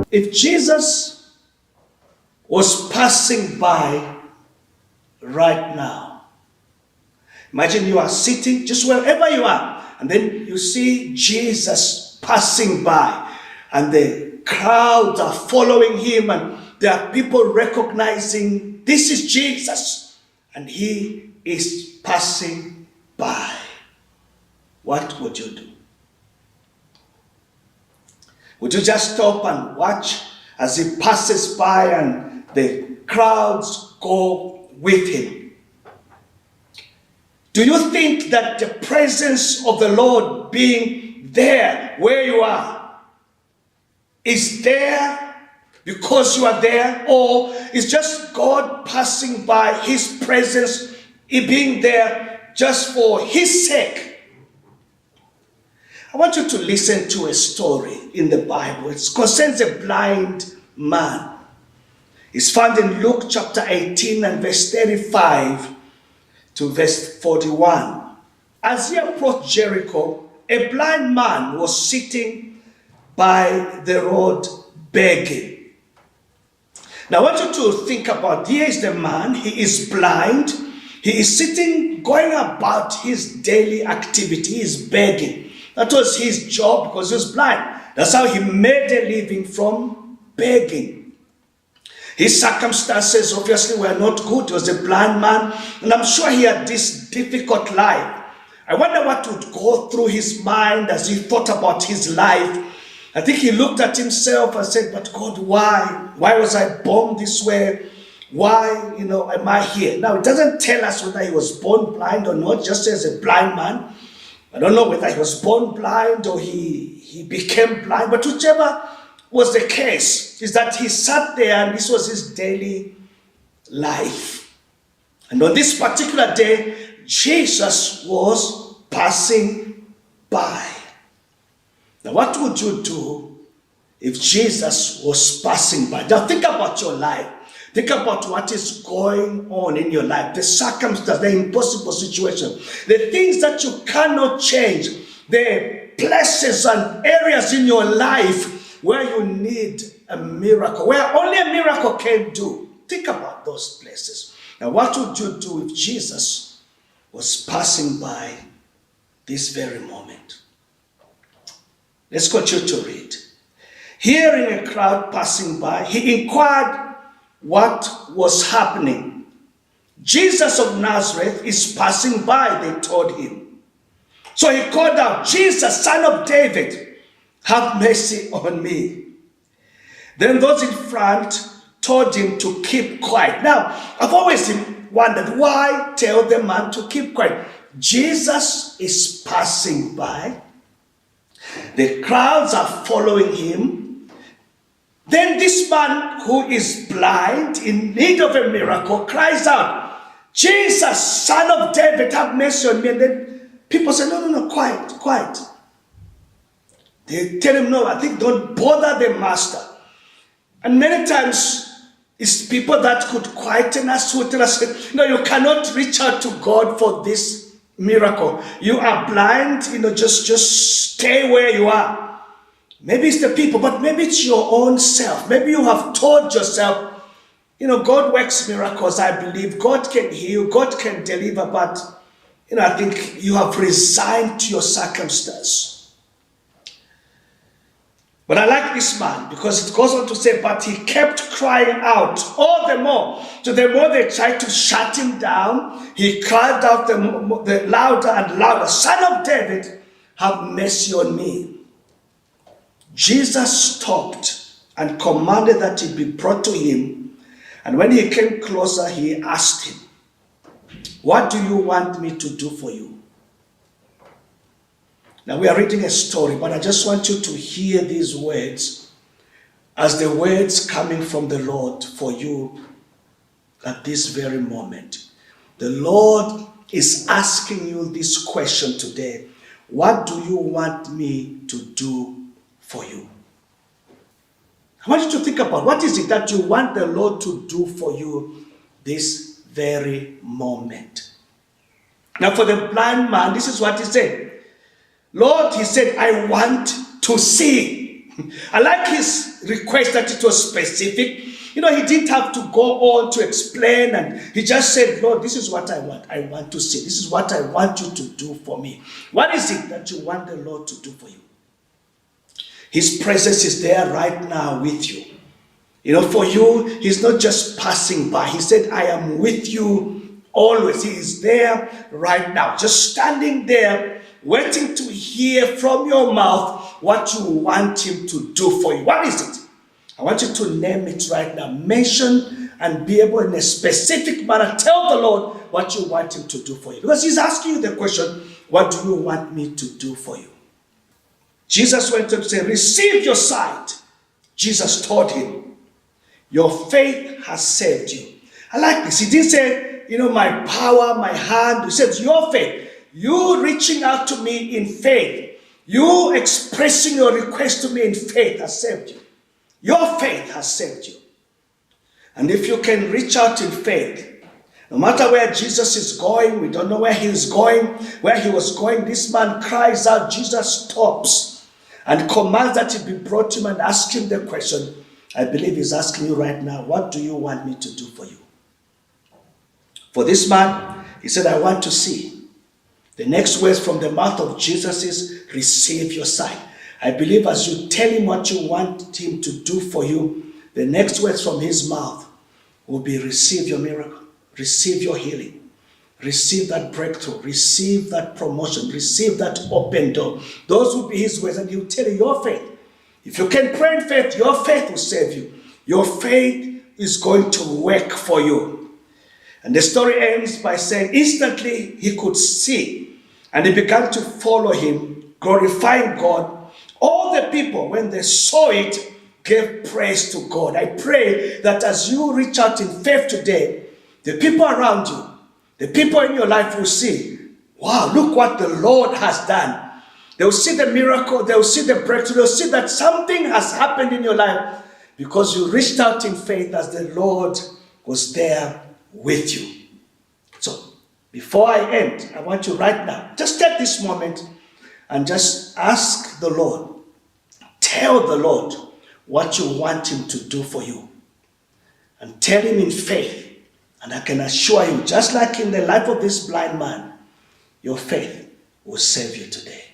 If Jesus was passing by right now, imagine you are sitting just wherever you are, and then you see Jesus passing by, and the crowds are following him, and there are people recognizing this is Jesus, and he is passing by. What would you do? Would you just stop and watch as he passes by and the crowds go with him? Do you think that the presence of the Lord being there where you are is there because you are there, or is just God passing by, his presence being there just for his sake? I want you to listen to a story in the Bible. It concerns a blind man. It's found in Luke chapter 18 and verse 35 to verse 41. As he approached Jericho, a blind man was sitting by the road begging. Now I want you to think about, here is the man, he is blind, he is sitting, going about his daily activity, he is begging. That was his job because he was blind. That's how he made a living, from begging. His circumstances obviously were not good. He was a blind man, and I'm sure he had this difficult life. I wonder what would go through his mind as he thought about his life. I think he looked at himself and said, but God, why? Why was I born this way? Why, am I here? Now, it doesn't tell us whether he was born blind or not, just says a blind man. I don't know whether he was born blind or he became blind, but whichever was the case, is that he sat there and this was his daily life. And on this particular day, Jesus was passing by. Now, what would you do if Jesus was passing by? Now, think about your life. Think about what is going on in your life, the circumstance, the impossible situation, the things that you cannot change, the places and areas in your life where you need a miracle, where only a miracle can do. Think about those places. Now, what would you do if Jesus was passing by this very moment? Let's continue to read. Hearing a crowd passing by, he inquired what was happening. Jesus of Nazareth is passing by, they told him. So he called out, Jesus, son of David, have mercy on me. Then those in front told him to keep quiet. Now, I've always wondered, why tell the man to keep quiet? Jesus is passing by. The crowds are following him. Then this man who is blind, in need of a miracle, cries out, Jesus, son of David, have mercy on me. And then people say, no, quiet. They tell him, no, I think don't bother the master. And many times, it's people that could quieten us, who tell us, no, you cannot reach out to God for this miracle. You are blind, just stay where you are. Maybe it's the people, but maybe it's your own self. Maybe you have told yourself, God works miracles, I believe. God can heal, God can deliver, but, I think you have resigned to your circumstance. But I like this man because it goes on to say, but he kept crying out all the more. So the more they tried to shut him down, he cried out the louder and louder, Son of David, have mercy on me. Jesus stopped and commanded that he be brought to him. And when he came closer, he asked him, what do you want me to do for you? Now we are reading a story, but I just want you to hear these words as the words coming from the Lord for you at this very moment. The Lord is asking you this question today. What do you want me to do for you? I want you to think about, what is it that you want the Lord to do for you this very moment? Now for the blind man, this is what he said. Lord, he said, I want to see. I like his request that it was specific. He didn't have to go on to explain, and he just said, Lord, this is what I want. I want to see. This is what I want you to do for me. What is it that you want the Lord to do for you? His presence is there right now with you. For you, he's not just passing by. He said, I am with you always. He is there right now, just standing there, waiting to hear from your mouth what you want him to do for you. What is it? I want you to name it right now. Mention and be able in a specific manner, tell the Lord what you want him to do for you. Because he's asking you the question, what do you want me to do for you? Jesus went on to say, receive your sight. Jesus told him, your faith has saved you. I like this. He didn't say, my power, my hand. He said, your faith. You reaching out to me in faith. You expressing your request to me in faith has saved you. Your faith has saved you. And if you can reach out in faith, no matter where Jesus is going, we don't know where he is going, where he was going, this man cries out, Jesus stops and commands that he be brought to him and ask him the question. I believe he's asking you right now, what do you want me to do for you? For this man, he said, I want to see. The next words from the mouth of Jesus is, receive your sight. I believe as you tell him what you want him to do for you, the next words from his mouth will be, receive your miracle, receive your healing, receive that breakthrough, receive that promotion, receive that open door. Those will be his words, and he'll tell you your faith. If you can pray in faith, your faith will save you. Your faith is going to work for you. And the story ends by saying, instantly he could see, and he began to follow him, glorifying God. All the people, when they saw it, gave praise to God. I pray that as you reach out in faith today, the people around you, the people in your life will see, wow, look what the Lord has done. They will see the miracle, they will see the breakthrough, they will see that something has happened in your life because you reached out in faith as the Lord was there with you. So, before I end, I want you right now, just take this moment and just ask the Lord, tell the Lord what you want him to do for you. And tell him in faith. And I can assure you, just like in the life of this blind man, your faith will save you today.